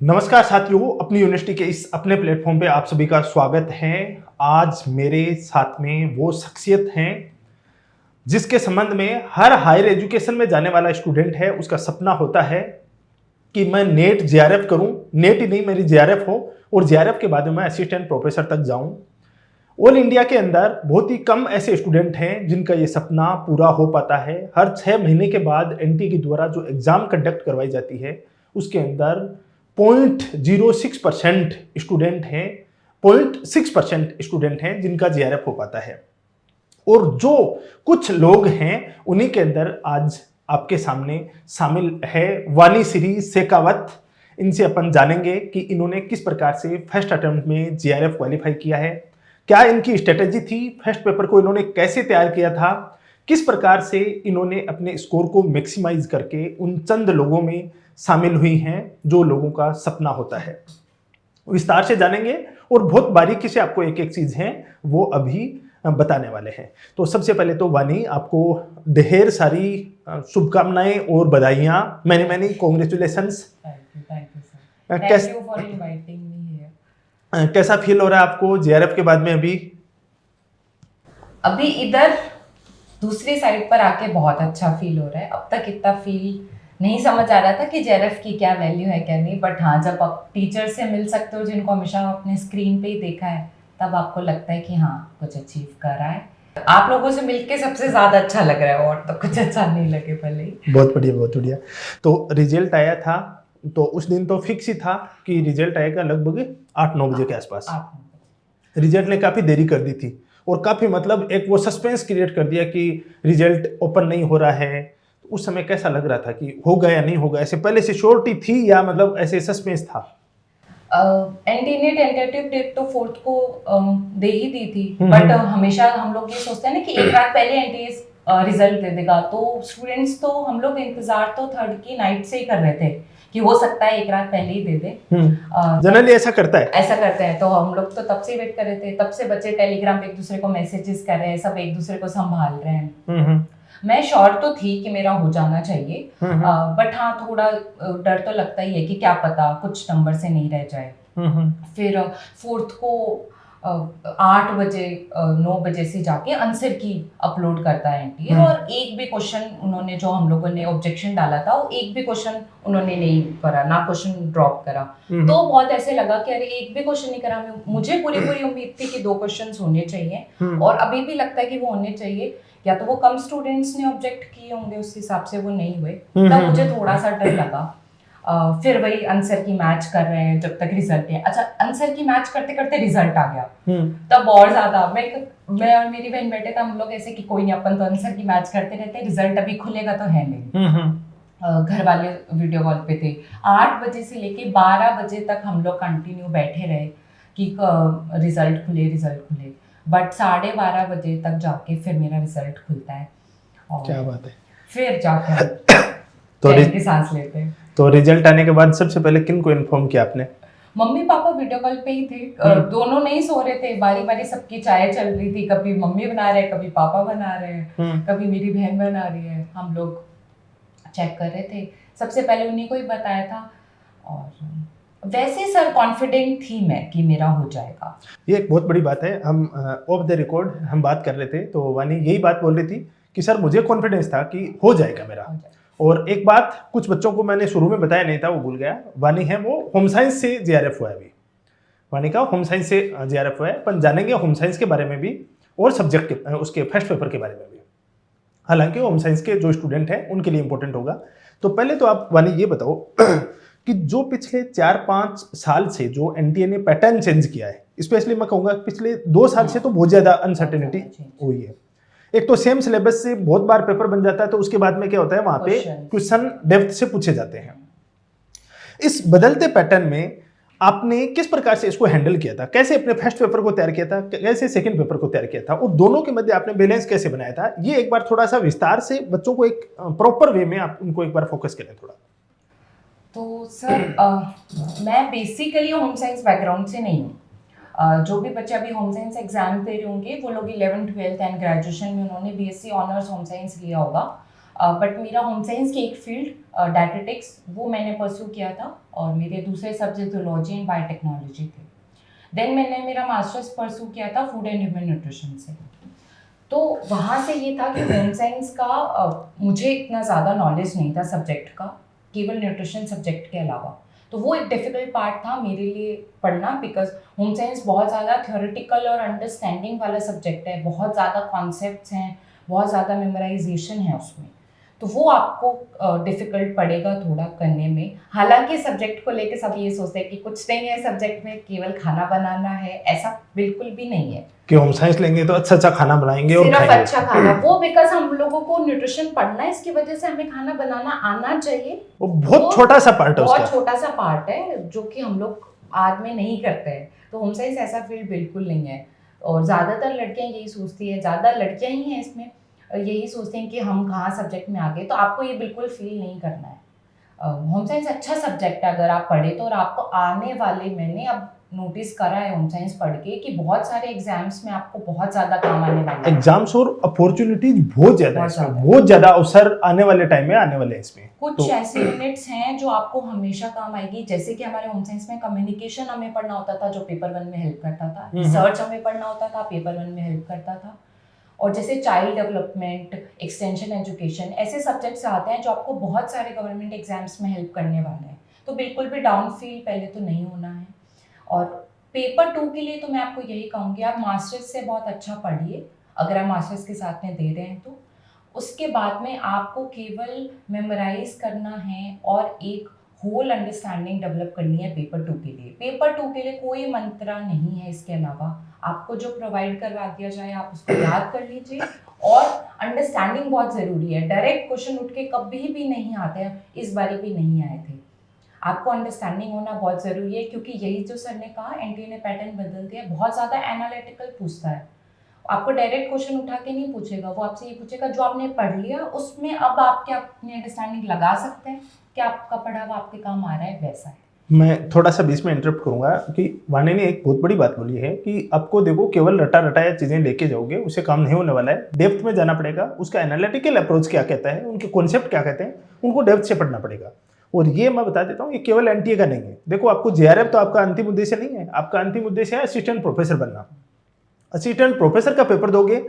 नमस्कार साथियों, अपनी यूनिवर्सिटी के इस अपने प्लेटफॉर्म पे आप सभी का स्वागत है। आज मेरे साथ में वो शख्सियत हैं जिसके संबंध में हर हायर एजुकेशन में जाने वाला स्टूडेंट है, उसका सपना होता है कि मैं नेट जेआरएफ करूं, नेट ही नहीं मेरी जेआरएफ हो और जेआरएफ के बाद में मैं असिस्टेंट प्रोफेसर तक जाऊं। ऑल इंडिया के अंदर बहुत ही कम ऐसे स्टूडेंट हैं जिनका ये सपना पूरा हो पाता है। हर 6 महीने के बाद एनटीए के द्वारा जो एग्ज़ाम कंडक्ट करवाई जाती है, उसके अंदर 0.06% स्टूडेंट हैं 0.6% स्टूडेंट हैं जिनका जेआरएफ हो पाता है। और जो कुछ लोग हैं उन्हीं के अंदर आज आपके सामने शामिल है वानी श्री शेखावत। इनसे अपन जानेंगे कि इन्होंने किस प्रकार से फर्स्ट अटेम्प्ट में जेआरएफ क्वालिफाई किया है, क्या इनकी स्ट्रेटेजी थी, फर्स्ट पेपर को इन्होंने कैसे तैयार किया था, किस प्रकार से इन्होंने अपने स्कोर को मैक्सिमाइज करके उन चंद लोगों में शामिल हुई हैं जो लोगों का सपना होता है। विस्तार से जानेंगे और बहुत बारीकी से आपको एक एक चीज है वो अभी बताने वाले हैं। तो सबसे पहले तो वानी, आपको ढेर सारी शुभकामनाएं और बधाइयां, many many congratulations. Thank you, sir. Thank you for inviting me here. कैसा फील हो रहा है आपको जेआरएफ के बाद में अभी? अभी इधर दूसरी साइड पर आके बहुत अच्छा फील हो रहा है। अब तक इतना फील नहीं समझ आ रहा था कि जेआरएफ की क्या वैल्यू है क्या नहीं, बट हाँ, जब आप टीचर से मिल सकते हो जिनको हमेशा अपने स्क्रीन पे ही देखा है, तब आपको लगता है कि हाँ कुछ अचीव कर रहा है। आप लोगों से मिलके सबसे ज्यादा अच्छा लग रहा है, और तो कुछ अच्छा नहीं लगे पहले ही। बहुत बढ़िया, बहुत बढ़िया। तो रिजल्ट आया था, तो उस दिन तो फिक्स ही था कि रिजल्ट आएगा लगभग 8-9 बजे के आसपास। रिजल्ट ने काफ़ी देरी कर दी थी और काफ़ी मतलब एक वो सस्पेंस क्रिएट कर दिया कि रिजल्ट ओपन नहीं हो रहा है। तो उस समय कैसा लग रहा था कि होगा या नहीं होगा? ऐसे पहले से श्योरिटी थी या मतलब ऐसे सस्पेंस था? एनटीए ने टेंटेटिव डेट तो 4th को दे ही दी थी, बट हमेशा हम लोग ये सोचते हैं ना कि एक रात पहले एनटीए रिजल्ट दे देगा, तो स्टूडेंट्स तो हम लोग इंतजार तो 3rd की नाइट से ही कर रहे थे कि हो सकता है एक रात पहले ही दे दे। जनरली ऐसा करता है, ऐसा करते हैं, तो हम लोग तो तब से वेट कर रहे थे। तब से बच्चे टेलीग्राम पे एक दूसरे को मैसेजेस कर रहे हैं, सब एक दूसरे को संभाल रहे हैं। मैं श्योर तो थी कि मेरा हो जाना चाहिए, बट हाँ थोड़ा डर तो लगता ही है कि क्या पता कुछ नंबर से नहीं रह जाए। फिर 4th को 8 बजे 9 बजे से जाके आंसर की अपलोड करता है एनटीए, और एक भी क्वेश्चन उन्होंने, जो हम लोगों ने ऑब्जेक्शन डाला था, वो एक भी क्वेश्चन उन्होंने नहीं करा, ना क्वेश्चन ड्रॉप करा। तो बहुत ऐसे लगा कि अरे एक भी क्वेश्चन नहीं करा। मुझे पूरी पूरी उम्मीद थी कि 2 क्वेश्चंस होने चाहिए, और अभी भी लगता है कि वो होने चाहिए। या तो वो कम स्टूडेंट्स ने ऑब्जेक्ट किए होंगे, उस हिसाब से वो नहीं हुए, तब मुझे थोड़ा सा डर लगा। फिर वही आंसर की मैच कर रहे हैं जब तक रिजल्ट है। अच्छा, आंसर की मैच करते करते रिजल्ट आ गया, तब और ज्यादा मैं और मेरी बहन बैठे थे, हम लोग ऐसे कि कोई नहीं, अपन तो आंसर की मैच करते रहते, रिजल्ट अभी खुलेगा तो है नहीं। घर वाले वीडियो कॉल पे थे। 8 बजे से लेके 12 बजे तक हम लोग कंटिन्यू बैठे रहे कि रिजल्ट खुले, बट 12:30 बजे तक जाके फिर मेरा रिजल्ट खुलता है। और क्या बात है। फिर जाकर तो की सांस लेते हैं। तो रिजल्ट आने के बाद सबसे पहले किन को इन्फॉर्म किया आपने? मम्मी पापा वीडियो कॉल पे ही थे। दोनों नहीं सो रहे थे, बारी बारी सबकी चाय चल रही थी, कभी मम्मी बना रहे हैं, कभी पापा बना रहे हैं, कभी मेरी बहन बना रही है। हम लोग चेक कर रहे थे, सबसे पहले उन्हीं को ही बताया था। और वैसे सर कॉन्फिडेंट थी मैं कि मेरा हो जाएगा। ये एक बहुत बड़ी बात है। हम ऑफ द रिकॉर्ड हम बात कर रहे थे तो वानी यही बात बोल रही थी कि सर मुझे कॉन्फिडेंस था कि हो जाएगा मेरा। और एक बात कुछ बच्चों को मैंने शुरू में बताया नहीं था, वो भूल गया। वानी है वो होम साइंस से जेआरएफ हुआ है अभी। वानी का होम साइंस से जेआरएफ हुआ है। अपन जानेंगे होम साइंस के बारे में भी और सब्जेक्ट के उसके फर्स्ट पेपर के बारे में भी। हालांकि होम साइंस के जो स्टूडेंट हैं उनके लिए इंपॉर्टेंट होगा। तो पहले तो आप वानी ये बताओ कि जो पिछले 4-5 साल से जो एनटीए ने पैटर्न चेंज किया है, स्पेशली मैं कहूँगा पिछले 2 साल से तो बहुत ज़्यादा अनसर्टेनिटी हुई है। एक तो सेम सिलेबस से बहुत बार पेपर बन जाता है, तो उसके बाद में क्या होता है, वहाँ पे क्वेश्चन डेप्थ से पूछे जाते हैं। इस बदलते पैटर्न में आपने किस प्रकार से इसको हैंडल किया था? कैसे अपने फर्स्ट पेपर को तैयार किया था, कैसे सेकंड पेपर को तैयार किया था, और दोनों के मध्य आपने बैलेंस कैसे बनाया था? ये एक बार थोड़ा सा विस्तार से बच्चों को एक प्रॉपर वे में आप उनको एक बार फोकस करें थोड़ा। तो सर मैं बेसिकली होम साइंस बैकग्राउंड से नहीं हूँ। जो भी बच्चे अभी होम साइंस एग्जाम दे रहे होंगे वो लोग 11th 12th एंड ग्रेजुएशन में उन्होंने बीएससी ऑनर्स होम साइंस लिया होगा। बट मेरा होम साइंस की एक फील्ड डायटेटिक्स वो मैंने परस्यू किया था, और मेरे दूसरे सब्जेक्ट जूलॉजी एंड बायोटेक्नोलॉजी थे। देन मैंने मेरा मास्टर्स परस्यू किया था फूड एंड ह्यूमन न्यूट्रिशन से। तो वहाँ से ये था कि होम साइंस का मुझे इतना ज़्यादा नॉलेज नहीं था सब्जेक्ट का, केवल न्यूट्रिशन सब्जेक्ट के अलावा। तो वो एक डिफ़िकल्ट पार्ट था मेरे लिए पढ़ना, बिकॉज होम साइंस बहुत ज़्यादा थ्योरेटिकल और अंडरस्टैंडिंग वाला सब्जेक्ट है, बहुत ज़्यादा कॉन्सेप्ट्स हैं, बहुत ज़्यादा मेमोराइजेशन है उसमें। तो वो आपको डिफ़िकल्ट पड़ेगा थोड़ा करने में। हालांकि सब्जेक्ट को लेके सब ये सोचते हैं कि कुछ नहीं है सब्जेक्ट में, केवल खाना बनाना है, ऐसा बिल्कुल भी नहीं है कि होम साइंस लेंगे तो अच्छा अच्छा खाना बनाएंगे और सिर्फ खाएंगे। अच्छा खाना, वो बिकॉज हम लोगों को न्यूट्रिशन पढ़ना है, इसकी वजह से हमें खाना बनाना आना चाहिए। वो बहुत छोटा सा पार्ट है उसका, बहुत छोटा सा पार्ट है जो कि हम लोग आज में नहीं करते हैं। तो होम साइंस ऐसा फील्ड बिल्कुल नहीं है, और ज़्यादातर लड़कियां यही सोचती है, ज़्यादा लड़कियां ही हैं इसमें, यही सोचते हैं कि हम कहाँ सब्जेक्ट में आ गए। तो आपको ये बिल्कुल फील नहीं करना है। होम साइंस अच्छा सब्जेक्ट है अगर आप पढ़े तो, और आपको आने वाले, मैंने अब नोटिस करा है होम साइंस पढ़ के कि बहुत सारे एग्जाम्स में आपको बहुत ज़्यादा काम आने वाले हैं। एग्जाम्स और अपॉर्चुनिटीज बहुत ज्यादा है बहुत इसमें, ज़्यादा। बहुत ज्यादा अवसर आने वाले टाइम में आने वाले हैं इसमें। कुछ ऐसे यूनिट्स हैं जो आपको हमेशा काम आएगी, जैसे कि हमारे होम साइंस में कम्युनिकेशन हमें पढ़ना होता था जो पेपर 1 में हेल्प करता था, रिसर्च हमें पढ़ना होता था, पेपर 1 में हेल्प करता था, और जैसे चाइल्ड डेवलपमेंट, एक्सटेंशन एजुकेशन, ऐसे सब्जेक्ट्स आते हैं जो आपको बहुत सारे गवर्नमेंट एग्जाम्स में हेल्प करने वाले हैं। तो बिल्कुल भी डाउन फील पहले तो नहीं होना है। और पेपर 2 के लिए तो मैं आपको यही कहूँगी, आप मास्टर्स से बहुत अच्छा पढ़िए, अगर आप मास्टर्स के साथ में दे रहे हैं तो। उसके बाद में आपको केवल मेमोराइज करना है और एक होल अंडरस्टैंडिंग डेवलप करनी है पेपर 2 के लिए। पेपर 2 के लिए कोई मंत्रा नहीं है इसके अलावा, आपको जो प्रोवाइड करवा दिया जाए आप उसको याद कर लीजिए, और अंडरस्टैंडिंग बहुत ज़रूरी है। डायरेक्ट क्वेश्चन उठ के कभी भी नहीं आते हैं, इस बारी भी नहीं आए थे। आपको अंडरस्टैंडिंग होना बहुत ज़रूरी है, क्योंकि यही जो सर ने कहा, एनटीए ने पैटर्न बदल दिया, बहुत ज़्यादा एनालिटिकल पूछता है। आपको डायरेक्ट क्वेश्चन उठा के नहीं पूछेगा, वो आपसे ये पूछेगा जो आपने पढ़ लिया उसमें अब आप क्या अपनी अंडरस्टैंडिंग लगा सकते हैं, क्या आपका पढ़ा हुआ आपके काम आ रहा है, वैसा है। मैं थोड़ा सा बीच में इंटरप्ट करूंगा कि वाणी ने एक बहुत बड़ी बात बोली है कि आपको देखो केवल रटा रटाया चीजें लेके जाओगे उससे काम नहीं होने वाला है, डेप्थ में जाना पड़ेगा। उसका एनालिटिकल अप्रोच क्या कहता है, उनके कॉन्सेप्ट क्या कहते हैं, उनको डेप्थ से पढ़ना पड़ेगा। और ये मैं बता देता हूँ, ये केवल एनटीए का नहीं है। देखो आपको जेआरएफ तो आपका अंतिम उद्देश्य नहीं है, आपका अंतिम उद्देश्य है असिस्टेंट प्रोफेसर बनना। असिस्टेंट प्रोफेसर का पेपर दोगे,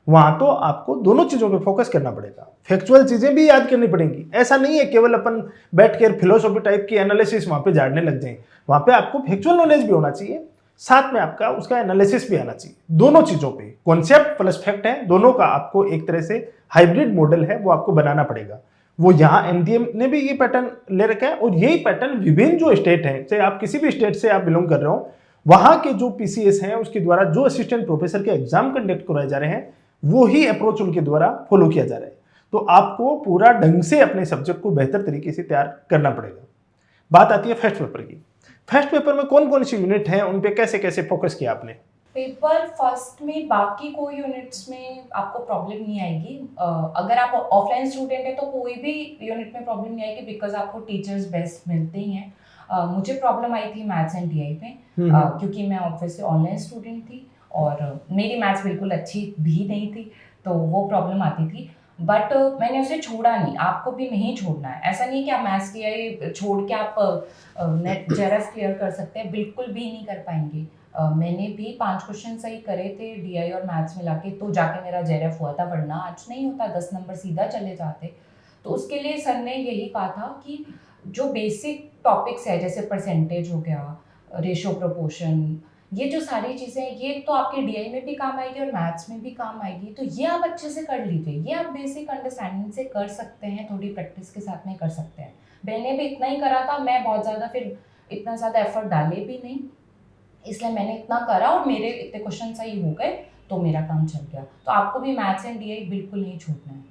वहां तो आपको दोनों चीजों पे फोकस करना पड़ेगा, फैक्चुअल चीजें भी याद करनी पड़ेंगी। ऐसा नहीं है केवल अपन बैठ कर फिलोसॉफी टाइप की एनालिसिस वहां पे झाड़ने लग जाएं, वहां पे आपको फैक्चुअल नॉलेज भी होना चाहिए, साथ में आपका उसका एनालिसिस भी आना चाहिए। दोनों चीजों पे कॉन्सेप्ट प्लस फैक्ट है, दोनों का आपको एक तरह से हाइब्रिड मॉडल है, वो आपको बनाना पड़ेगा। वो यहाँ एनडीए ने भी ये पैटर्न ले रखा है, और यही पैटर्न विभिन्न जो स्टेट है, चाहे आप किसी भी स्टेट से आप बिलोंग कर रहे हो, वहां के जो पीसीएस हैं उसके द्वारा जो असिस्टेंट प्रोफेसर के एग्जाम कंडक्ट कराए जा रहे हैं, वो ही अप्रोच उनके द्वारा फॉलो किया जा रहा है। तो आपको पूरा ढंग से अपने सब्जेक्ट को बेहतर तरीके से तैयार करना पड़ेगा। बात आती है फर्स्ट पेपर की। फर्स्ट पेपर में कौन कौन सी यूनिट है, उन पे कैसे कैसे फोकस किया आपने? पेपर फर्स्ट में बाकी कोई यूनिट्स में आपको प्रॉब्लम नहीं आएगी। अगर आप ऑफलाइन स्टूडेंट है तो कोई भी यूनिट में प्रॉब्लम नहीं आएगी, बिकॉज आपको टीचर्स बेस्ट मिलते ही हैं। मुझे प्रॉब्लम आई थी मैथ्स एंड टीआई में, क्योंकि मैं ऑब्वियसली ऑनलाइन स्टूडेंट थी और मेरी मैथ्स बिल्कुल अच्छी भी नहीं थी, तो वो प्रॉब्लम आती थी। बट मैंने उसे छोड़ा नहीं, आपको भी नहीं छोड़ना है। ऐसा नहीं कि आप मैथ्स टीआई छोड़ के आप नेट जेआरएफ क्लियर कर सकते हैं, बिल्कुल भी नहीं कर पाएंगे। मैंने भी 5 क्वेश्चन सही करे थे डीआई और मैथ्स मिला के, तो जाके मेरा जेआरएफ हुआ था, वरना आज नहीं होता, 10 नंबर सीधा चले जाते। तो उसके लिए सर ने यही कहा था कि जो बेसिक टॉपिक्स है, जैसे परसेंटेज हो गया, रेशो प्रोपोर्शन, ये जो सारी चीज़ें हैं, ये तो आपके डीआई में भी काम आएगी और मैथ्स में भी काम आएगी। तो ये आप अच्छे से कर लीजिए, ये आप बेसिक अंडरस्टैंडिंग से कर सकते हैं, थोड़ी प्रैक्टिस के साथ में कर सकते हैं। मैंने भी इतना ही करा था, मैं बहुत ज़्यादा फिर इतना ज़्यादा एफर्ट डाले भी नहीं, इसलिए मैंने इतना करा और मेरे इतने क्वेश्चन सही हो गए, तो मेरा काम चल गया। तो आपको भी मैथ्स एंड डीआई बिल्कुल नहीं छूटना है।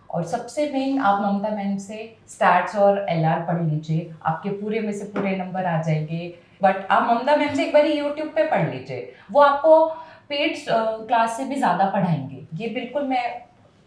और सबसे मेन, आप ममता मैम से स्टैट्स और एलआर पढ़ लीजिए, आपके पूरे में से पूरे नंबर आ जाएंगे। बट आप ममता मैम से एक बार यूट्यूब पे पढ़ लीजिए, वो आपको पेड क्लास से भी ज़्यादा पढ़ाएंगे। ये बिल्कुल मैं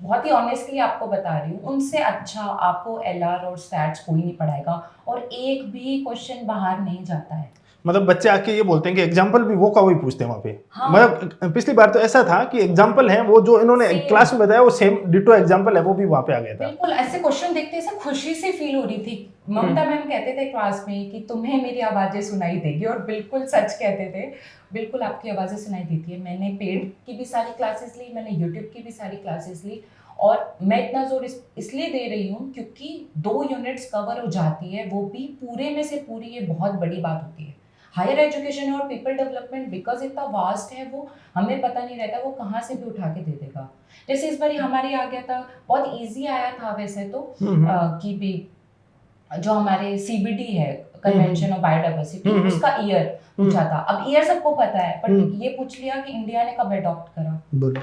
बहुत ही ऑनेस्टली आपको बता रही हूँ, उनसे अच्छा आपको एलआर और स्टैट्स कोई नहीं पढ़ाएगा, और एक भी क्वेश्चन बाहर नहीं जाता है। मतलब बच्चे आके ये बोलते हैं कि एग्जाम्पल भी वो का वही पूछते हैं वहाँ पे। हाँ। मतलब पिछली बार तो ऐसा था कि एग्जाम्पल है वो जो इन्होंने Same. क्लास में बताया वो सेम डिटो एग्जाम्पल है, वो भी वहाँ पे आ गया था। बिल्कुल ऐसे क्वेश्चन देखते ऐसे खुशी से फील हो रही थी। ममता मैम कहते थे क्लास में कि तुम्हें मेरी आवाजें सुनाई देगी, और बिल्कुल सच कहते थे, बिल्कुल आपकी आवाजें सुनाई देती है। मैंने पेड की भी सारी क्लासेस ली, मैंने यूट्यूब की भी सारी क्लासेस ली, और मैं इतना जोर इसलिए दे रही हूँ क्योंकि 2 यूनिट्स कवर हो जाती है, वो भी पूरे में से पूरी, ये बहुत बड़ी बात होती है। हायर एजुकेशन और पीपल डेवलपमेंट बिकॉज इतना वास्ट है, वो हमें पता नहीं रहता वो कहाँ से भी उठा के दे देगा। जैसे इस बार हमारे आ गया था, बहुत इजी आया था वैसे तो, कि भी जो हमारे सीबीडी है, कन्वेंशन ऑफ बायोडाइवर्सिटी, उसका ईयर पूछा था। अब ईयर सबको पता है, बट ये पूछ लिया कि इंडिया ने कब अडॉप्ट करा। बोलो,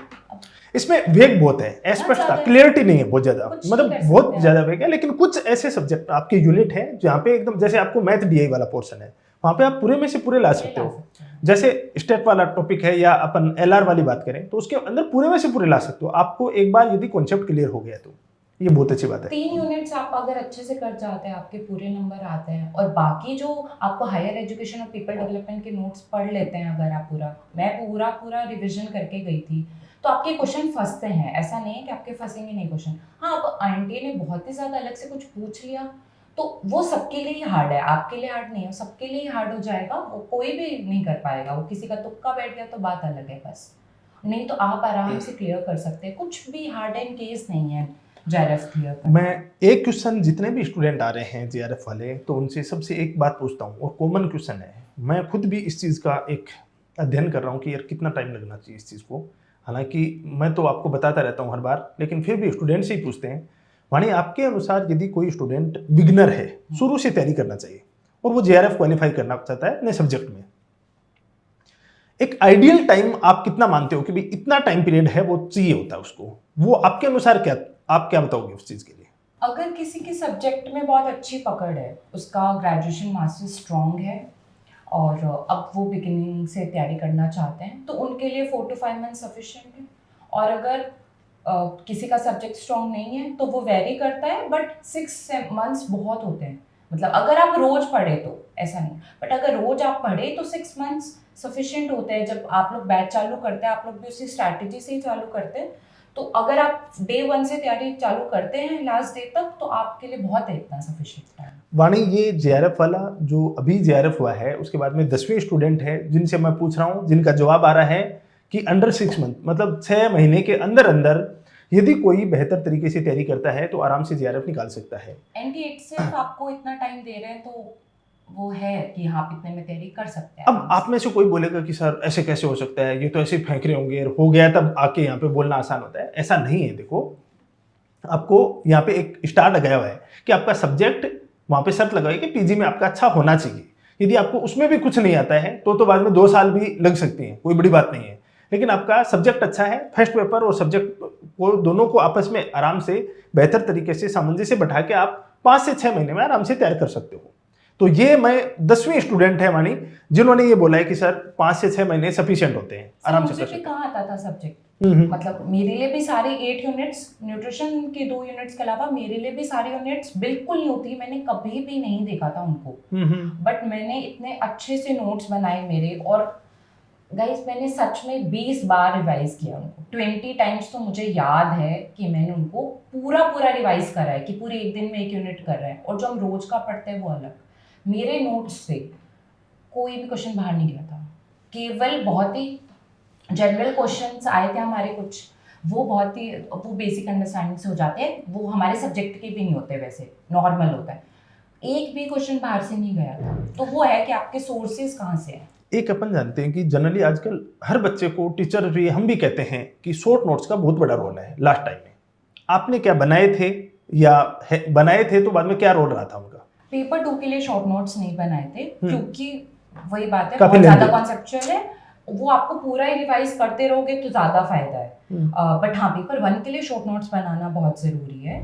इसमें वेग बहुत है, स्पष्टता, क्लियरिटी नहीं है बहुत ज्यादा, मतलब बहुत ज्यादा वेग है। लेकिन कुछ ऐसे सब्जेक्ट आपके यूनिट हैं जहाँ पे एकदम, जैसे आपको मैथ डीआई वाला पोर्शन है, वहाँ पे आप पूरे में से पूरे ला सकते हो। जैसे स्टेट वाला टॉपिक है या अपन एलआर वाली बात करें तो उसके अंदर पूरे में से पूरे ला सकते हो, आपको एक बार यदि कॉन्सेप्ट क्लियर हो गया तो ये बहुत अच्छी बात है। 3 यूनिट्स आप अगर अच्छे से कर जाते हैं, आपके पूरे नंबर आते हैं, और बाकी जो आपको हायर एजुकेशन और पीपल डेवलपमेंट के नोट्स पढ़ लेते हैं अगर आप पूरा, मैं पूरा रिवीजन करके गई थी, तो आपके क्वेश्चन फंसते हैं, ऐसा नहीं है कि आपके फंसेंगे नहीं क्वेश्चन। हाँ, अब आंटी ने बहुत ही ज्यादा अलग से कुछ पूछ लिया तो वो सबके लिए ही हार्ड है, आपके लिए हार्ड नहीं है, सबके लिए ही हार्ड हो जाएगा, वो कोई भी नहीं कर पाएगा। वो किसी का तुक्का बैठ गया तो बात अलग है बस, नहीं तो आप आराम से क्लियर कर सकते हैं, कुछ भी हार्ड एंड केस नहीं है जेआरएफ क्लियर करना। मैं एक क्वेश्चन जितने भी स्टूडेंट आ रहे हैं जेआरएफ वाले, तो उनसे सबसे एक बात पूछता हूँ, और कॉमन क्वेश्चन है, मैं खुद भी इस चीज़ का एक अध्ययन कर रहा हूँ कि यार कितना टाइम लगना चाहिए इस चीज़ को। हालांकि मैं तो आपको बताता रहता हूँ हर बार, लेकिन फिर भी स्टूडेंट से ही पूछते हैं। वाणी, आपके अनुसार यदि कोई स्टूडेंट बिगनर है, शुरू से तैयारी करना चाहिए और वो जेआरएफ क्वालिफाई करना चाहता है अपने सब्जेक्ट में, एक आइडियल टाइम आप कितना मानते हो कि भाई इतना टाइम पीरियड है वो चाहिए होता है उसको, वो आपके अनुसार क्या, आप क्या बताओगे उस चीज़ के लिए? अगर किसी के सब्जेक्ट में बहुत अच्छी पकड़ है, उसका ग्रेजुएशन मास्टर्स स्ट्रॉन्ग है, और अब वो बिगिनिंग से तैयारी करना चाहते हैं, तो उनके लिए 4 to 5 मंथ सफिशिएंट है। और अगर किसी का सब्जेक्ट स्ट्रॉन्ग नहीं है तो वो वेरी करता है, बट 6 मंथ्स बहुत होते हैं। मतलब अगर आप रोज पढ़े तो ऐसा नहीं, बट अगर रोज आप पढ़े तो 6 मंथ्स सफिशिएंट होते हैं। जब आप लोग बैच चालू करते हैं, आप लोग भी उसी स्ट्रैटेजी से ही चालू करते हैं, तो अगर आप डे 1 से तैयारी चालू करते हैं लास्ट डे तक, तो आपके लिए बहुत है इतना सफिशिएंट टाइम। वाणी, ये जेआरएफ वाला जो अभी जेआरएफ हुआ है, उसके बाद में 10वीं स्टूडेंट है जिनसे मैं पूछ रहा हूँ, जिनका जवाब आ रहा है कि अंडर 6 मंथ, मतलब 6 महीने के अंदर अंदर यदि कोई बेहतर तरीके से तैयारी करता है तो आराम से जेआरएफ निकाल सकता है। एनडीए सिर्फ आपको इतना टाइम दे रहे हैं, तो वो है कि हाँ इतने में तैयारी कर सकते हैं। अब आप में से कोई बोलेगा कि सर ऐसे कैसे हो सकता है, ये तो ऐसे फेंक रहे होंगे, हो गया तब आके यहाँ पे बोलना आसान होता है। ऐसा नहीं है। देखो, आपको यहाँ पे एक स्टार लगाया हुआ है कि आपका सब्जेक्ट, वहाँ पे शर्त लगाई कि पीजी में आपका अच्छा होना चाहिए। यदि आपको उसमें भी कुछ नहीं आता है तो बाद में 2 साल भी लग सकती हैं, कोई बड़ी बात नहीं है। लेकिन आपका सब्जेक्ट अच्छा है, फर्स्ट पेपर और सब्जेक्ट को दोनों को आपस में आराम से बेहतर तरीके से सामंजस्य बैठा के आप 5 से 6 महीने में आराम से तैयार कर सकते हो। तो ये मैं 10वीं स्टूडेंट है मानी जिन्होंने ये बोला है कि सर 5 से 6 महीने सफिशिएंट होते हैं, आराम से कर सकते हैं। कहाँ आता था सब्जेक्ट, मतलब मेरे लिए भी सारे 8 यूनिट्स, न्यूट्रिशन के 2 यूनिट्स के अलावा मेरे लिए भी सारी यूनिट्स बिल्कुल नहीं होती, मैंने कभी भी नहीं देखा था उनको। बट मैंने इतने अच्छे से नोट्स बनाए मेरे, और गाइस मैंने सच में 20 बार रिवाइज किया उनको, 20 टाइम्स तो मुझे याद है कि मैंने उनको पूरा रिवाइज करा है, कि पूरे एक दिन में 1 यूनिट कर रहे हैं। और जो हम रोज का पढ़ते हैं वो अलग। मेरे नोट्स से कोई भी क्वेश्चन बाहर नहीं गया था, केवल बहुत ही जनरल क्वेश्चंस आए थे हमारे कुछ, वो बहुत ही वो बेसिक अंडरस्टैंडिंग से हो जाते हैं, वो हमारे सब्जेक्ट के भी नहीं होते, वैसे नॉर्मल होता है। एक भी क्वेश्चन बाहर से नहीं गया था। तो वो है कि आपके सोर्सेज कहाँ से हैं। एक अपन जानते हैं कि जनरली आजकल हर बच्चे को टीचर भी, हम भी कहते हैं कि शॉर्ट नोट्स का बहुत बड़ा रोल है। लास्ट टाइम में आपने क्या बनाए थे, या बनाए थे तो बाद में क्या रोल रहा था उनका? पेपर 2 के लिए शॉर्ट नोट्स नहीं बनाए थे, क्योंकि वही बात है, काफी बहुत ज्यादा lengthy। कॉन्सेप्चुअल है, वो आपको पूरा ही रिवाइज करते रहोगे तो ज्यादा फायदा है। बट हाँ, पेपर 1 के लिए शॉर्ट नोट्स बनाना बहुत जरूरी है।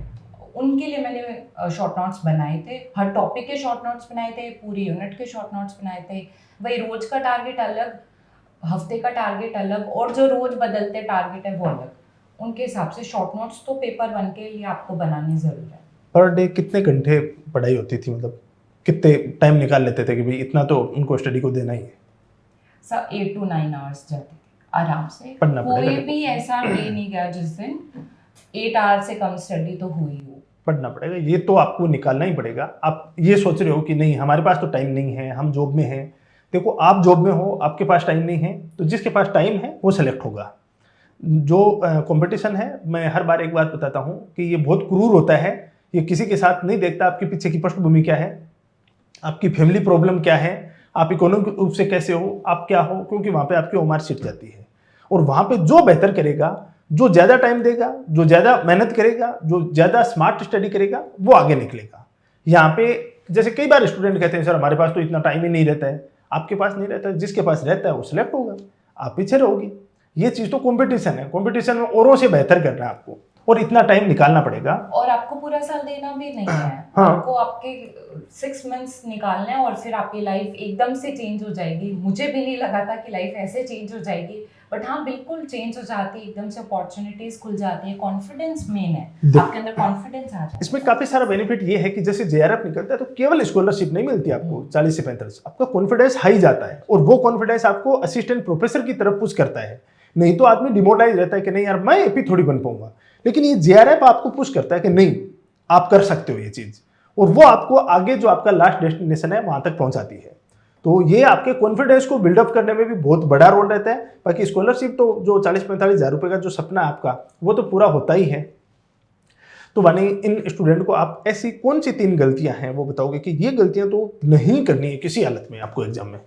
उनके लिए मैंने शॉर्ट नोट्स बनाए थे, हर टॉपिक के शॉर्ट नोट्स बनाए थे, पूरी यूनिट के शॉर्ट नोट्स बनाए थे। वही रोज का टारगेट अलग, हफ्ते का टारगेट अलग, और जो रोज बदलते टारगेट है वो अलग। उनके हिसाब से शॉर्ट नोट्स तो पेपर 1 के लिए आपको बनाने जरूर है। पर डे कितने घंटे पढ़ाई होती थी, मतलब कितने टाइम निकाल लेते थे कि भाई इतना तो उनको स्टडी को देना ही है? सर 8 to 9 आवर्स जाते थे आराम से। पढ़ना पड़ेगा कोई देखो। भी ऐसा डे नहीं गया जिस दिन 8 आवर से कम स्टडी तो हुई हो। पढ़ना पड़ेगा, ये तो आपको निकालना ही पड़ेगा। आप ये सोच रहे हो कि नहीं हमारे पास तो टाइम नहीं है, हम जॉब में हैं। देखो आप जॉब में हो, आपके पास टाइम नहीं है, तो जिसके पास टाइम है वो सेलेक्ट होगा। जो कंपटीशन है, मैं हर बार एक बात बताता हूँ कि ये बहुत क्रूर होता है। ये किसी के साथ नहीं देखता आपके पीछे की पृष्ठभूमि क्या है, आपकी फैमिली प्रॉब्लम क्या है, आप इकोनॉमिक रूप से कैसे हो, आप क्या हो, क्योंकि वहाँ पे आपकी उम्र सीट जाती है। और वहाँ पे जो बेहतर करेगा, जो ज़्यादा टाइम देगा, जो ज़्यादा मेहनत करेगा, जो ज़्यादा स्मार्ट स्टडी करेगा, वो आगे निकलेगा। यहाँ पे जैसे कई बार स्टूडेंट कहते हैं सर हमारे पास तो इतना टाइम ही नहीं रहता है। आपके पास नहीं रहता है, जिसके पास रहता है वो सिलेक्ट होगा, आप पीछे रहोगी। ये चीज़ तो कॉम्पिटिशन है, कॉम्पिटिशन में औरों से बेहतर करना है आपको, और इतना टाइम निकालना पड़ेगा। और आपको पूरा साल देना भी नहीं है। हाँ। आपको आपके 6 मंथ्स निकालने हैं और फिर आपकी लाइफ एकदम से चेंज हो जाएगी। मुझे भी नहीं लगा था कि लाइफ ऐसे चेंज हो जाएगी, बट हाँ बिल्कुल चेंज हो जाती है, एकदम से अपॉर्चुनिटीज खुल जाती है। कॉन्फिडेंस मेन है, आपके अंदर कॉन्फिडेंस आ जाता है। इसमें काफी सारा बेनिफिट ये है कि जैसे जेआरएफ निकलता है तो केवल स्कॉलरशिप नहीं मिलती आपको 40 से 45, आपका कॉन्फिडेंस हाई जाता है, और वो कॉन्फिडेंस आपको असिस्टेंट प्रोफेसर की तरफ पुश करता है। नहीं तो आदमी डिमोटाइज रहता है कि नहीं यार मैं एपी थोड़ी बन पाऊंगा, लेकिन ये जेआरएफ आपको पुश करता है कि नहीं आप कर सकते हो ये चीज, और वो आपको आगे जो आपका लास्ट डेस्टिनेशन है वहां तक पहुंचाती है। तो ये आपके कॉन्फिडेंस को बिल्डअप करने में भी बहुत बड़ा रोल रहता है। बाकी स्कॉलरशिप तो जो 40-45 हज़ार रुपए का जो सपना है आपका, वो तो पूरा होता ही है। तो वानी इन स्टूडेंट को आप ऐसी कौन सी 3 गलतियां हैं वो बताओगे कि ये गलतियां तो नहीं करनी है किसी हालत में आपको एग्जाम में?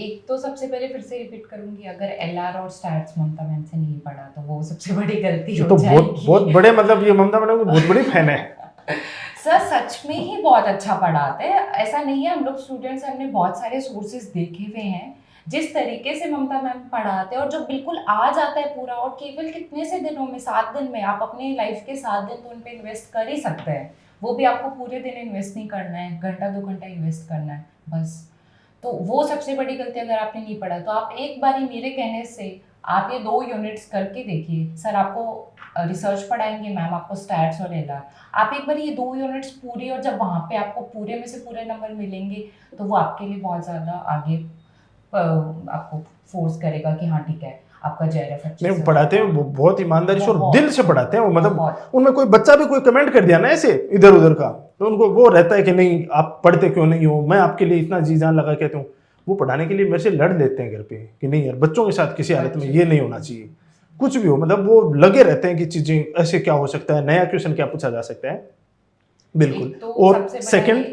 एक तो सबसे पहले फिर से रिपीट करूंगी, अगर एलआर और स्टैट्स ममता मैम से नहीं पढ़ा तो वो सबसे बड़ी गलती हो तो जाएगी। बहुत बड़े, मतलब ये ममता मैडम की बहुत बड़ी फैन है। सर सच में ही बहुत अच्छा पढ़ाते हैं, ऐसा नहीं है। हम लोग स्टूडेंट्स हमने बहुत सारे सोर्सेज देखे हुए हैं जिस तरीके से ममता मैम पढ़ाते हैं, और जो बिल्कुल आ जाता है पूरा, और केवल कितने से दिनों में, 7 दिन में आप अपने लाइफ के 7 दिन तो उन पे इन्वेस्ट कर ही सकते हैं। वो भी आपको पूरे दिन इन्वेस्ट नहीं करना है, घंटा 2 घंटा इन्वेस्ट करना है बस। तो वो सबसे बड़ी गलती, अगर आपने नहीं पढ़ा तो आप एक बार ही मेरे कहने से आप ये 2 यूनिट्स करके देखिए। सर आपको रिसर्च पढ़ाएंगे, मैम आपको स्टैट्स और एलआर, आप एक बार ये 2 यूनिट्स पूरी, और जब वहाँ पे आपको पूरे में से पूरे नंबर मिलेंगे तो वो आपके लिए बहुत ज़्यादा आगे आपको फोर्स करेगा कि हाँ ठीक है आपका जेआरएफ अच्छे नहीं से पढ़ाते हैं वो बहुत ईमानदारी से और बहुत। दिल से पढ़ाते हैं वो, मतलब बहुत। उनमें कोई बच्चा भी कोई कमेंट कर दिया ना ऐसे इधर उधर का, तो उनको वो रहता है कि नहीं आप पढ़ते क्यों नहीं हो, मैं आपके लिए इतना जी जान लगा कहता हूँ। वो पढ़ाने के लिए मेरे से लड़ लेते हैं घर पे कि नहीं यार बच्चों के साथ किसी हालत में ये नहीं होना चाहिए, कुछ भी हो, मतलब वो लगे रहते हैं कि चीजें ऐसे क्या हो सकता है, नया क्वेश्चन क्या पूछा जा सकता है। बिल्कुल। एक तो और सबसे बड़ा सेकंड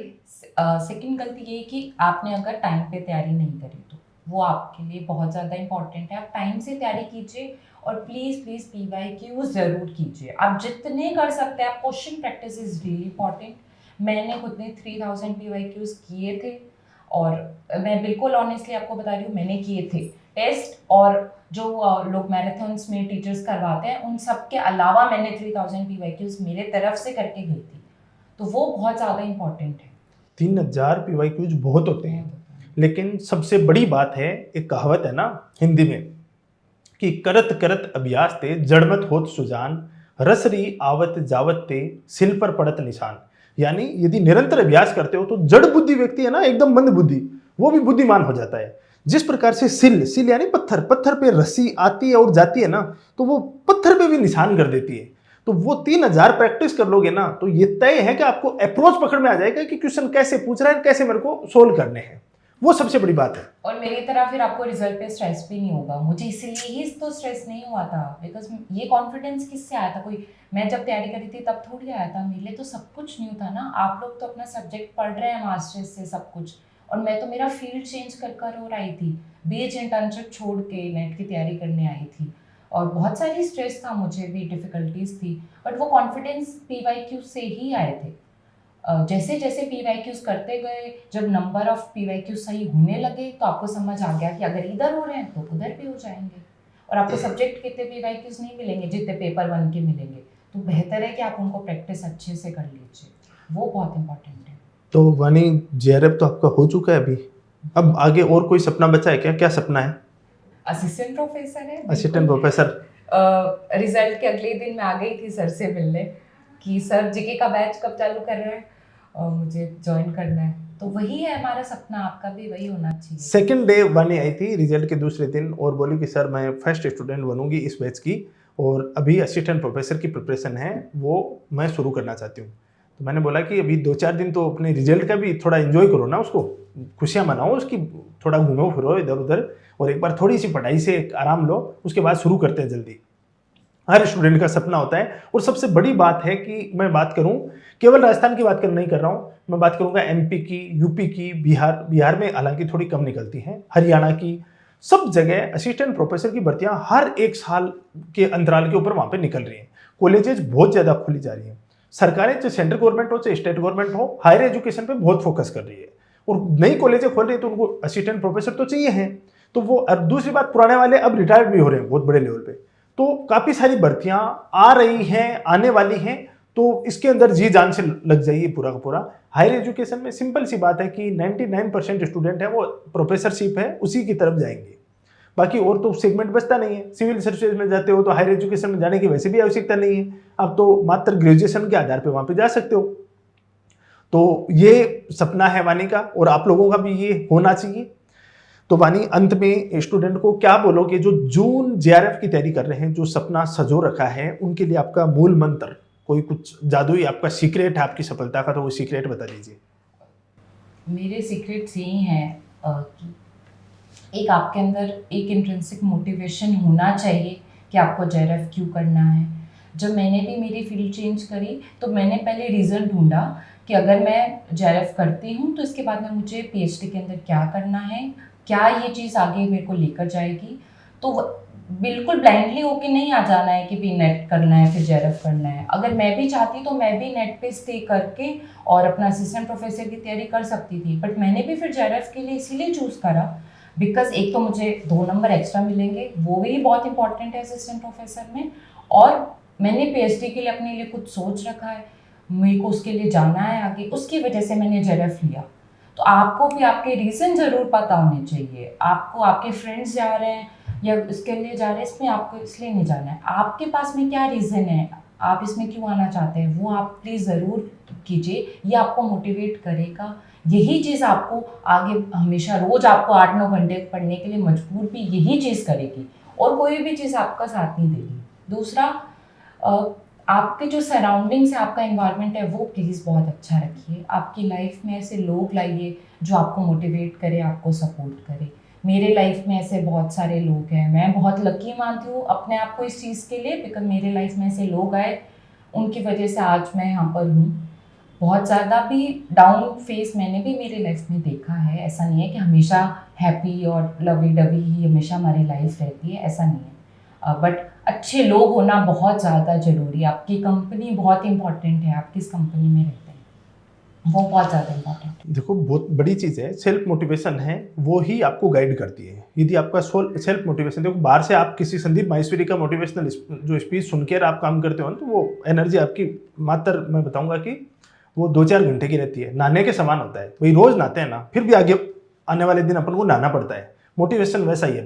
सेकंड गलती ये कि आपने अगर टाइम पे तैयारी नहीं करी तो वो आपके लिए बहुत ज़्यादा इंपॉर्टेंट है। आप टाइम से तैयारी कीजिए, और प्लीज़ प्लीज़ PYQ ज़रूर कीजिए, आप जितने कर सकते हैं। आप question practice is really important. मैंने खुद ने 3000 PYQs किए थे, और मैं बिल्कुल ऑनेस्टली आपको बता रही हूँ मैंने किए थे टेस्ट, और जो लोग मैराथन्स में टीचर्स करवाते हैं उन सब के अलावा मैंने 3000 PYQs मेरे तरफ से करके गई थी। तो वो बहुत ज़्यादा इंपॉर्टेंट है। 3000 PYQs बहुत होते हैं, लेकिन सबसे बड़ी बात है, एक कहावत है ना हिंदी में कि करत करत अभ्यास ते जड़मत होत सुजान, रसरी आवत जावत ते सिल पर पड़त निशान। यानी यदि निरंतर अभ्यास करते हो तो जड़ बुद्धि व्यक्ति है ना, एकदम मंद बुद्धि, वो भी बुद्धिमान हो जाता है। जिस प्रकार से सिल यानी पत्थर, पत्थर पे रस्सी आती है और जाती है ना, तो वो पत्थर पे भी निशान कर देती है। तो वो 3000 प्रैक्टिस कर लोगे ना, तो ये तय है कि आपको अप्रोच पकड़ में आ जाएगा कि क्वेश्चन कैसे पूछ रहा है, कैसे मेरे को सोल्व करने हैं। वो सबसे बड़ी बात है। और मेरी तरह फिर आपको रिजल्ट पे स्ट्रेस भी नहीं होगा। मुझे इसीलिए ही तो स्ट्रेस नहीं हुआ था, बिकॉज ये कॉन्फिडेंस किससे आया था? कोई, मैं जब तैयारी करी थी तब थोड़ी आया था, मेरे लिए तो सब कुछ न्यू था ना। आप लोग तो अपना सब्जेक्ट पढ़ रहे हैं मास्टर्स से सब कुछ, और मैं तो मेरा फील्ड चेंज कर और आई थी। बीच इंटर्नशिप छोड़ के नेट की तैयारी करने आई थी, और बहुत सारी स्ट्रेस था, मुझे भी डिफ़िकल्टीज थी, बट वो कॉन्फिडेंस PYQ से ही आए थे। जैसे जैसे PYQs करते गए, जब नंबर ऑफ PYQ सही होने लगे तो आपको समझ आ गया कि अगर इधर हो रहे हैं तो उधर भी हो जाएंगे, और आपको सब्जेक्ट कितने PYQs नहीं मिलेंगे जितने पेपर 1 के मिलेंगे। तो बेहतर है कि आप उनको प्रैक्टिस अच्छे से कर लीजिए, वो बहुत इंपॉर्टेंट है। तो वानी जेआरएफ तो आपका हो चुका है अभी, अब आगे और कोई सपना बचा है क्या? क्या सपना है? असिस्टेंट प्रोफेसर है। Assistant professor. रिजल्ट के अगले दिन मैं आ गई थी सर से मिलने कि सर जीके का बैच कब चालू कर रहे हैं, मुझे ज्वाइन करना है। तो वही है हमारा सपना, आपका भी वही होना चाहिए। सेकंड डे वानी आई थी रिजल्ट के दूसरे दिन और बोली कि सर मैं फर्स्ट स्टूडेंट बनूंगी इस बैच की और अभी असिस्टेंट प्रोफेसर की प्रिपरेशन है वो मैं शुरू करना चाहती हूँ। तो मैंने बोला कि अभी 2-4 दिन तो अपने रिजल्ट का भी थोड़ा एंजॉय करो ना, उसको खुशियाँ मनाओ उसकी, थोड़ा घूमो फिरो इधर उधर और एक बार थोड़ी सी पढ़ाई से एक आराम लो, उसके बाद शुरू करते हैं जल्दी। हर स्टूडेंट का सपना होता है। और सबसे बड़ी बात है कि मैं बात करूं, केवल राजस्थान की बात कर नहीं कर रहा हूं, मैं बात करूंगा एमपी की, यूपी की, बिहार में हालांकि थोड़ी कम निकलती हैं, हरियाणा की, सब जगह असिस्टेंट प्रोफेसर की भर्तियां हर एक साल के अंतराल के ऊपर वहां पे निकल रही हैं। कॉलेजेस बहुत ज़्यादा खुली जा रही हैं। सरकारें चाहे सेंट्रल गवर्नमेंट हो चाहे स्टेट गवर्नमेंट हो, हायर एजुकेशन पे बहुत फोकस कर रही है और नई कॉलेजें खोल रही है, तो उनको असिस्टेंट प्रोफेसर तो चाहिए हैं। तो वो, और दूसरी बात, पुराने वाले अब रिटायर्ड भी हो रहे हैं बहुत बड़े लेवल पे, तो काफ़ी सारी भर्तियां आ रही हैं, आने वाली हैं। तो इसके अंदर जी जान से लग जाइए पूरा का पूरा। हायर एजुकेशन में सिंपल सी बात है कि 99% स्टूडेंट है वो प्रोफेसरशिप है उसी की तरफ जाएंगे, बाकी और तो सेगमेंट बचता नहीं है। सिविल सर्विसेज में जाते हो तो हायर एजुकेशन में जाने की वैसे भी आवश्यकता नहीं है, अब तो मात्र ग्रेजुएशन के आधार पर वहां पे जा सकते हो। तो ये सपना है वानी का और आप लोगों का भी ये होना चाहिए। तो वानी, अंत में स्टूडेंट को क्या बोलोगे जो जून जेआरएफ की तैयारी कर रहे हैं, जो सपना सजो रखा है, उनके लिए आपका मूल मंत्र, कोई कुछ जादुई आपका सीक्रेट है आपकी सफलता का, तो वो सीक्रेट बता दीजिए। मेरे सीक्रेट्स यही हैं कि एक आपके अंदर एक इंट्रिंसिक मोटिवेशन होना चाहिए कि आपको जेआरएफ क्यों करना है। जब मैंने भी मेरी फील्ड चेंज करी तो मैंने पहले रीज़न ढूंढा कि अगर मैं जेआरएफ करती हूँ तो इसके बाद में मुझे पीएचडी के अंदर क्या करना है, क्या ये चीज़ आगे मेरे को लेकर जाएगी। तो बिल्कुल ब्लाइंडली होके नहीं आ जाना है कि भी नेट करना है फिर जेआरएफ करना है। अगर मैं भी चाहती तो मैं भी नेट पे स्टे करके और अपना असिस्टेंट प्रोफेसर की तैयारी कर सकती थी, बट मैंने भी फिर जेआरएफ के लिए इसीलिए चूज़ करा बिकॉज एक तो मुझे 2 नंबर एक्स्ट्रा मिलेंगे, वो भी बहुत इंपॉर्टेंट है असिस्टेंट प्रोफेसर में, और मैंने पीएचडी के लिए अपने लिए कुछ सोच रखा है, मेरे को उसके लिए जाना है आगे, उसकी वजह से मैंने जेआरएफ लिया। तो आपको भी आपके रीज़न ज़रूर पता होने चाहिए। आपको आपके फ्रेंड्स जा रहे हैं या इसके लिए जा रहे हैं, इसमें आपको इसलिए नहीं जाना है, आपके पास में क्या रीज़न है, आप इसमें क्यों आना चाहते हैं, वो आप प्लीज़ ज़रूर कीजिए। ये आपको मोटिवेट करेगा, यही चीज़ आपको आगे हमेशा रोज़ आपको 8-9 घंटे पढ़ने के लिए मजबूर भी यही चीज़ करेगी, और कोई भी चीज़ आपका साथ नहीं देगी। दूसरा, आपके जो सराउंडिंग्स है, आपका एनवायरनमेंट है, वो प्लीज़ बहुत अच्छा रखिए। आपकी लाइफ में ऐसे लोग लाइए जो आपको मोटिवेट करे, आपको सपोर्ट करे। मेरे लाइफ में ऐसे बहुत सारे लोग हैं, मैं बहुत लकी मानती हूँ अपने आप को इस चीज़ के लिए, बिकॉज मेरे लाइफ में ऐसे लोग आए, उनकी वजह से आज मैं यहाँ पर हूँ। बहुत ज़्यादा भी डाउन फेस मैंने भी मेरी लाइफ में देखा है, ऐसा नहीं है कि हमेशा हैप्पी और लवी डवी ही हमेशा हमारी लाइफ रहती है, ऐसा नहीं है। बट अच्छे लोग होना बहुत ज़्यादा ज़रूरी है। आपकी कंपनी बहुत इंपॉर्टेंट है, आप किस कंपनी में रहते हैं वो बहुत ज़्यादा इंपॉर्टेंट है। देखो, बहुत बड़ी चीज़ है, सेल्फ मोटिवेशन है, वो ही आपको गाइड करती है। यदि आपका सेल्फ मोटिवेशन, देखो बाहर से आप किसी संदीप माहेश्वरी का मोटिवेशनल जो स्पीच सुनकर आप काम करते हो ना, तो वो एनर्जी आपकी मात्र, मैं बताऊंगा कि वो 2-4 घंटे की रहती है, नहाने के समान होता है। भाई रोज नहाते हैं ना, फिर भी आगे आने वाले दिन अपन को नहाना पड़ता है। मोटिवेशन वैसा ही है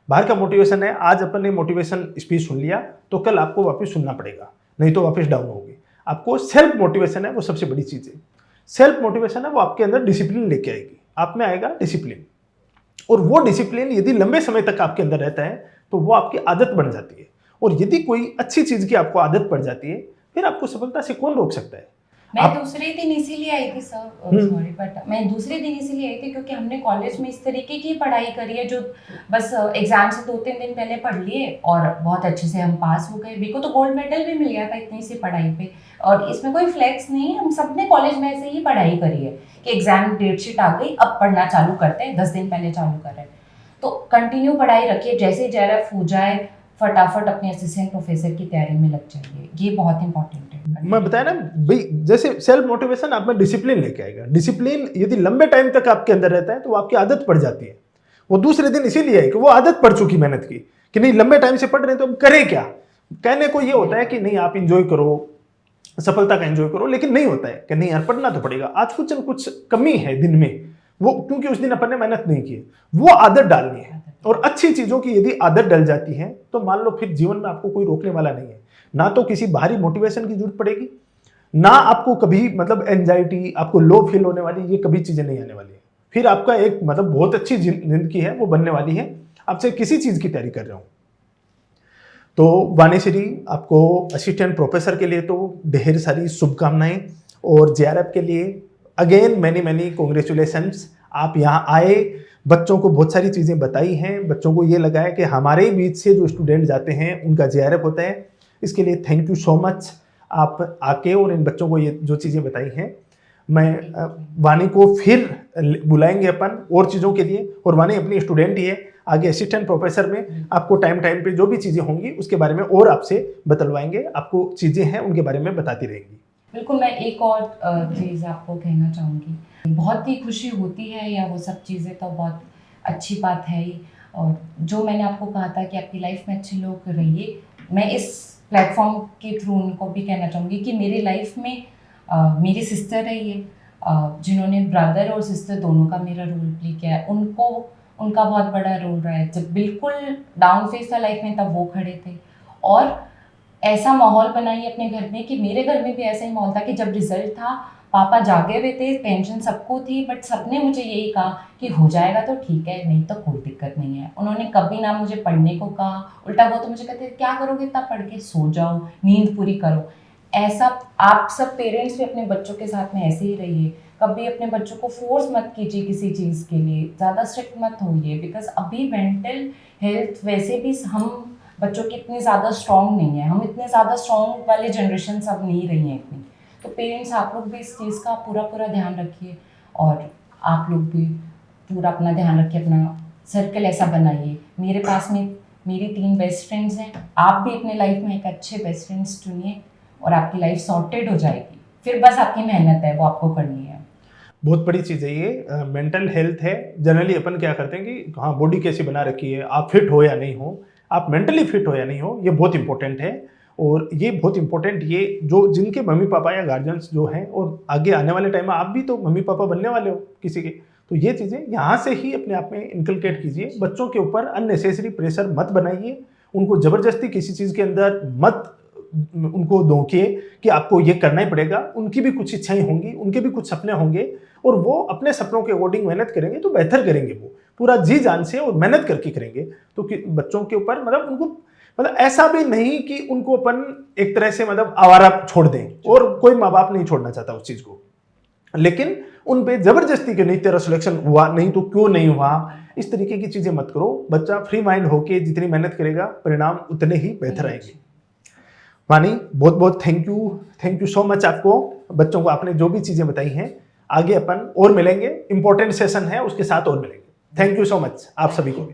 बाहर का मोटिवेशन है। आज अपन ने मोटिवेशन स्पीच सुन लिया तो कल आपको वापस सुनना पड़ेगा, नहीं तो वापस डाउन होगी। आपको सेल्फ मोटिवेशन है, वो सबसे बड़ी चीज़ है। सेल्फ मोटिवेशन है, वो आपके अंदर डिसिप्लिन लेके आएगी, आप में आएगा डिसिप्लिन, और वो डिसिप्लिन यदि लंबे समय तक आपके अंदर रहता है तो वो आपकी आदत बन जाती है। और यदि कोई अच्छी चीज़ की आपको आदत पड़ जाती है, फिर आपको सफलता से कौन रोक सकता है। मैं दूसरे दिन इसीलिए आई थी सर, सॉरी, बट मैं दूसरे दिन इसीलिए आई थी क्योंकि हमने कॉलेज में इस तरीके की पढ़ाई करी है जो बस एग्जाम से 2-3 दिन पहले पढ़ लिए और बहुत अच्छे से हम पास हो गए। मेरे को तो गोल्ड मेडल भी मिल गया था इतनी सी पढ़ाई पे, और इसमें कोई फ्लेक्स नहीं, हम सब ने कॉलेज में ऐसे ही पढ़ाई करी है कि एग्जाम डेट शीट आ गई, अब पढ़ना चालू करते हैं, 10 दिन पहले चालू कर रहे हैं। तो कंटिन्यू पढ़ाई रखिए, जैसे जेआरएफ हो जाए फटाफट अपने असिस्टेंट प्रोफेसर की तैयारी में लग जाइए, ये बहुत इंपॉर्टेंट है। मैं बताया ना भाई, जैसे सेल्फ मोटिवेशन आप में डिसिप्लिन लेके आएगा। डिसिप्लिन यदि लंबे टाइम तक आपके अंदर रहता है तो वो आपकी आदत पड़ जाती है। वो दूसरे दिन इसीलिए है कि वो आदत पड़ चुकी मेहनत की, कि नहीं लंबे टाइम से पढ़ रहे हैं तो अब करें क्या। कहने को ये होता है कि नहीं आप इंजॉय करो, सफलता का एंजॉय करो, लेकिन नहीं होता है कि नहीं यार पढ़ना तो पड़ेगा, आज कुछ न कुछ कमी है दिन में, वो क्योंकि उस दिन अपन ने मेहनत नहीं की। वो आदत डालनी है, और अच्छी चीजों की यदि आदत डल जाती है तो मान लो फिर जीवन में आपको कोई रोकने वाला नहीं है। ना तो किसी बाहरी मोटिवेशन की जरूरत पड़ेगी, ना आपको कभी मतलब एंजाइटी, आपको लो फील होने वाली, ये कभी चीजें नहीं आने वाली है। फिर आपका एक मतलब बहुत अच्छी जिंदगी है वो बनने वाली है, आपसे किसी चीज की तैयारी कर रहे हो। तो वाणीश्री, आपको असिस्टेंट प्रोफेसर के लिए तो ढेर सारी शुभकामनाएं, और जेआरएफ के लिए अगेन मैनी मैनी कॉन्ग्रेचुलेशंस। आप यहाँ आए, बच्चों को बहुत सारी चीज़ें बताई हैं, बच्चों को ये लगा है कि हमारे बीच से जो स्टूडेंट जाते हैं उनका जेआरएफ होता है। इसके लिए थैंक यू सो मच, आप आके और इन बच्चों को ये जो चीज़ें बताई हैं। मैं वानी को फिर बुलाएंगे अपन और चीज़ों के लिए, और वानी अपनी स्टूडेंट ही है, आगे असिस्टेंट प्रोफेसर में आपको टाइम टाइम पे जो भी चीज़ें होंगी उसके बारे में और आपसे बतलवाएंगे, आपको चीज़ें हैं उनके बारे में बताती रहेंगी। बिल्कुल, मैं एक और चीज़ आपको कहना चाहूँगी, बहुत ही खुशी होती है, या वो सब चीज़ें तो बहुत अच्छी बात है ही। और जो मैंने आपको कहा था कि आपकी लाइफ में अच्छे लोग रहिए, मैं इस प्लेटफॉर्म के थ्रू उनको भी कहना चाहूँगी कि मेरी लाइफ में मेरी सिस्टर रही है, जिन्होंने ब्रदर और सिस्टर दोनों का मेरा रोल प्ले किया है। उनको उनका बहुत बड़ा रोल रहा है। जब बिल्कुल डाउन फेज था लाइफ में तब वो खड़े थे, और ऐसा माहौल बनाइए अपने घर में कि मेरे घर में भी ऐसा ही माहौल था कि जब रिजल्ट था पापा जागे हुए थे, टेंशन सबको थी, बट सबने मुझे यही कहा कि हो जाएगा तो ठीक है, नहीं तो कोई दिक्कत नहीं है। उन्होंने कभी ना मुझे पढ़ने को कहा, उल्टा वो तो मुझे कहते क्या करोगे इतना पढ़ के, सो जाओ, नींद पूरी करो। ऐसा आप सब पेरेंट्स भी अपने बच्चों के साथ में ऐसे ही रहिए। कभी अपने बच्चों को फोर्स मत कीजिए किसी चीज़ के लिए, ज़्यादा स्ट्रिक्ट मत होइए, बिकॉज अभी मेंटल हेल्थ वैसे भी हम बच्चों की इतनी ज़्यादा स्ट्रॉन्ग नहीं है, हम इतने ज़्यादा स्ट्रॉन्ग वाले जनरेशन सब नहीं रही हैं इतनी। तो पेरेंट्स आप लोग भी इस चीज़ का पूरा ध्यान रखिए, और आप लोग भी पूरा अपना ध्यान रखिए, अपना सर्कल ऐसा बनाइए। मेरे पास में मेरी 3 बेस्ट फ्रेंड्स हैं, आप भी अपने लाइफ में एक अच्छे बेस्ट फ्रेंड्स चुनिए और आपकी लाइफ सॉर्टेड हो जाएगी। फिर बस आपकी मेहनत है वो आपको करनी है। बहुत बड़ी चीज़ है ये, मेंटल हेल्थ है। जनरली अपन क्या करते हैं कि हाँ बॉडी कैसी बना रखी है, आप फिट हो या नहीं हो, आप मेंटली फिट हो या नहीं हो, ये बहुत इंपॉर्टेंट है। और ये बहुत इंपॉर्टेंट, ये जो जिनके मम्मी पापा या गार्जियंस जो हैं, और आगे आने वाले टाइम में आप भी तो मम्मी पापा बनने वाले हो किसी के, तो ये चीज़ें यहाँ से ही अपने आप में इनकलकेट कीजिए। बच्चों के ऊपर अननेसेसरी प्रेशर मत बनाइए, उनको ज़बरदस्ती किसी चीज़ के अंदर मत उनको धोखिए कि आपको ये करना ही पड़ेगा। उनकी भी कुछ इच्छाएं होंगी, उनके भी कुछ सपने होंगे, और वो अपने सपनों के अकॉर्डिंग मेहनत करेंगे तो बेहतर करेंगे, वो पूरा जी जान से और मेहनत करके करेंगे। तो कि बच्चों के ऊपर मतलब उनको मतलब ऐसा भी नहीं कि उनको अपन एक तरह से मतलब आवारा छोड़ दें, और कोई माँ बाप नहीं छोड़ना चाहता उस चीज़ को, लेकिन उन पे जबरदस्ती के नहीं तेरा सिलेक्शन हुआ नहीं तो क्यों नहीं हुआ, इस तरीके की चीज़ें मत करो। बच्चा फ्री माइंड होके जितनी मेहनत करेगा परिणाम उतने ही बेहतर आएंगे। वानी, बहुत बहुत थैंक यू सो मच आपको, बच्चों को आपने जो भी चीज़ें बताई हैं। आगे अपन और मिलेंगे, इंपॉर्टेंट सेशन है उसके साथ और मिलेंगे। थैंक यू सो मच आप सभी को भी।